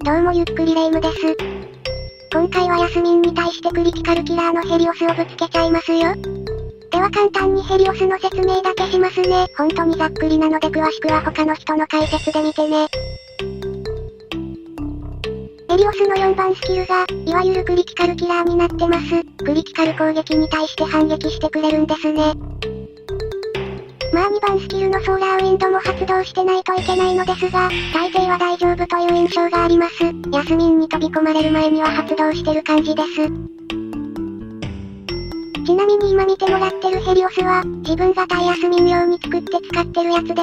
どうもゆっくりレ夢ムです。今回はヤスミンに対してクリティカルキラーのヘリオスをぶつけちゃいますよ。では簡単にヘリオスの説明だけしますね。本当にざっくりなので詳しくは他の人の解説で見てね。ヘリオスの4番スキルが、いわゆるクリティカルキラーになってます。クリティカル攻撃に対して反撃してくれるんですね。まあ2番スキルのソーラーウィンドも発動してないといけないのですが、大抵は大丈夫という印象があります。ヤスミンに飛び込まれる前には発動してる感じです。ちなみに今見てもらってるヘリオスは、自分が対ヤスミン用に作って使ってるやつです。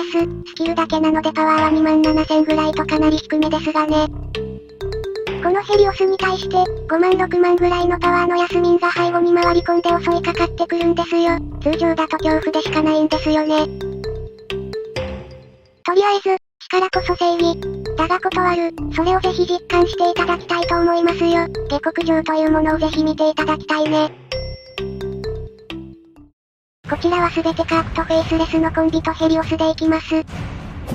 スキルだけなのでパワーは27000ぐらいとかなり低めですがね。このヘリオスに対して、5万6万ぐらいのパワーのヤスミンが背後に回り込んで襲いかかってくるんですよ。通常だと恐怖でしかないんですよね。とりあえず、力こそ正義。だが断る、それをぜひ実感していただきたいと思いますよ。下克上というものをぜひ見ていただきたいね。こちらは全てカークとフェイスレスのコンビとヘリオスでいきます。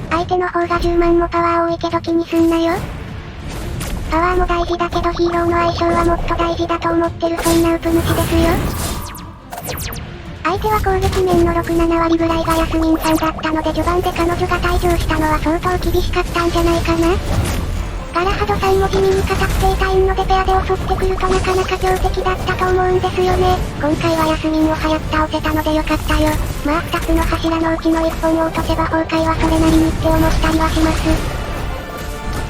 相手の方が10万もパワー多いけど気にすんなよ。パワーも大事だけどヒーローの相性はもっと大事だと思ってるそんなウプ主ですよ。相手は攻撃面の6、7割ぐらいがヤスミンさんだったので序盤で彼女が退場したのは相当厳しかったんじゃないかな。ガラハドさんも地味に硬くて痛いのでペアで襲ってくるとなかなか強敵だったと思うんですよね。今回はヤスミンを早く倒せたのでよかったよ。まあ2つの柱のうちの1本を落とせば崩壊はそれなりにって思ったりはします。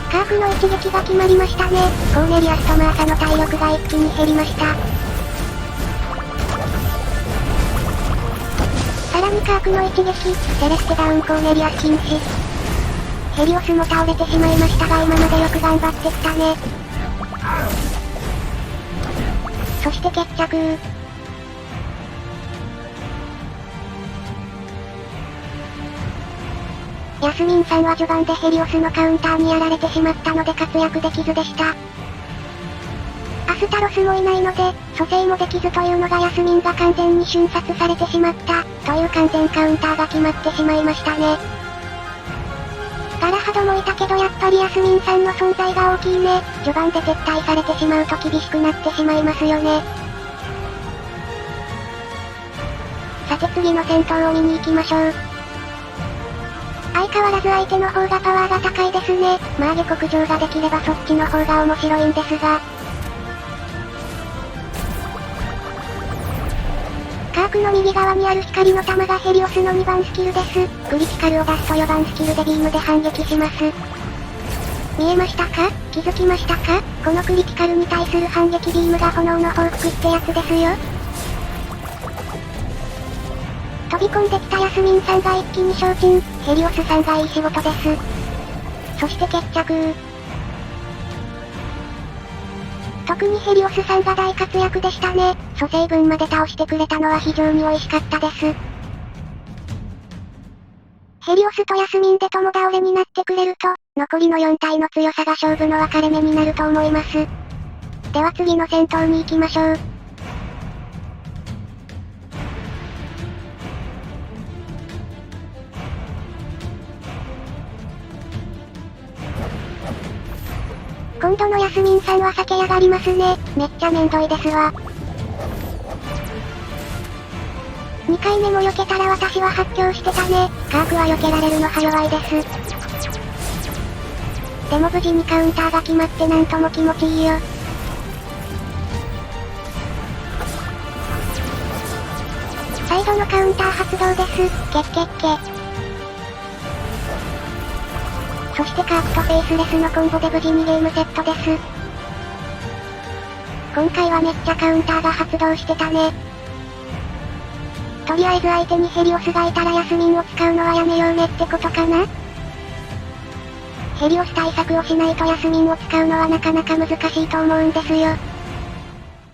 カークの一撃が決まりましたね。コーネリアスとマーサの体力が一気に減りました。さらにカークの一撃、セレステダウンコーネリアス禁止。ヘリオスも倒れてしまいましたが今までよく頑張ってきたね。そして決着。ヤスミンさんは序盤でヘリオスのカウンターにやられてしまったので活躍できずでした。アスタロスもいないので、蘇生もできずというのがヤスミンが完全に瞬殺されてしまった、という完全カウンターが決まってしまいましたね。ガラハドもいたけどやっぱりヤスミンさんの存在が大きいね。序盤で撤退されてしまうと厳しくなってしまいますよね。さて次の戦闘を見に行きましょう。相変わらず相手の方がパワーが高いですね。まあ下克上ができればそっちの方が面白いんですが。カークの右側にある光の玉がヘリオスの2番スキルです。クリティカルを出すと4番スキルでビームで反撃します。見えましたか？気づきましたか？このクリティカルに対する反撃ビームが炎の報復ってやつですよ。飛び込んできたヤスミンさんが一気に消沈、ヘリオスさんがいい仕事です。そして決着。特にヘリオスさんが大活躍でしたね。蘇生分まで倒してくれたのは非常に美味しかったです。ヘリオスとヤスミンで共倒れになってくれると、残りの4体の強さが勝負の分かれ目になると思います。では次の戦闘に行きましょう。今度のヤスミンさんは避けやがりますね。めっちゃめんどいですわ。2回目も避けたら私は発狂してたね。カークは避けられるのは弱いです。でも無事にカウンターが決まってなんとも気持ちいいよ。最後のカウンター発動です。ケッケッケ。そしてカークとフェイスレスのコンボで無事にゲームセットです。今回はめっちゃカウンターが発動してたね。とりあえず相手にヘリオスがいたらヤスミンを使うのはやめようねってことかな。ヘリオス対策をしないとヤスミンを使うのはなかなか難しいと思うんですよ。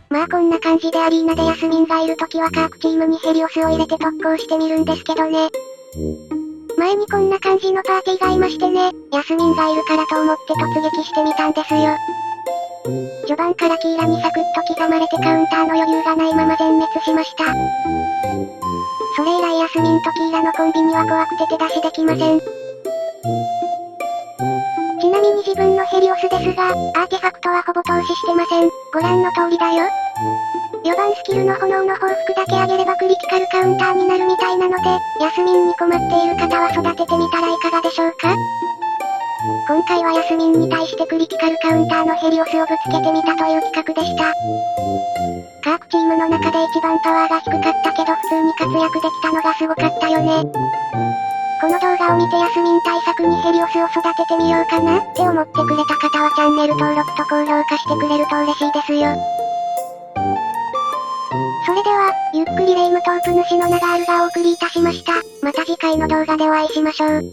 まあこんな感じでアリーナでヤスミンがいるときはカークチームにヘリオスを入れて特攻してみるんですけどね。前にこんな感じのパーティーがいましてね、ヤスミンがいるからと思って突撃してみたんですよ。序盤からキーラにサクッと刻まれてカウンターの余裕がないまま全滅しました。それ以来ヤスミンとキーラのコンビには怖くて手出しできません。ちなみに自体分のヘリオスですが、アーティファクトはほぼ投資してません。ご覧の通りだよ。4番スキルの炎の報復だけ上げればクリティカルカウンターになるみたいなので、ヤスミンに困っている方は育ててみたらいかがでしょうか？今回はヤスミンに対してクリティカルカウンターのヘリオスをぶつけてみたという企画でした。カークチームの中で一番パワーが低かったけど普通に活躍できたのがすごかったよね。この動画を見てヤスミン対策にヘリオスを育ててみようかなって思ってくれた方はチャンネル登録と高評価してくれると嬉しいですよ。それでは、ゆっくりレイムトープ主のナガールがお送りいたしました。また次回の動画でお会いしましょう。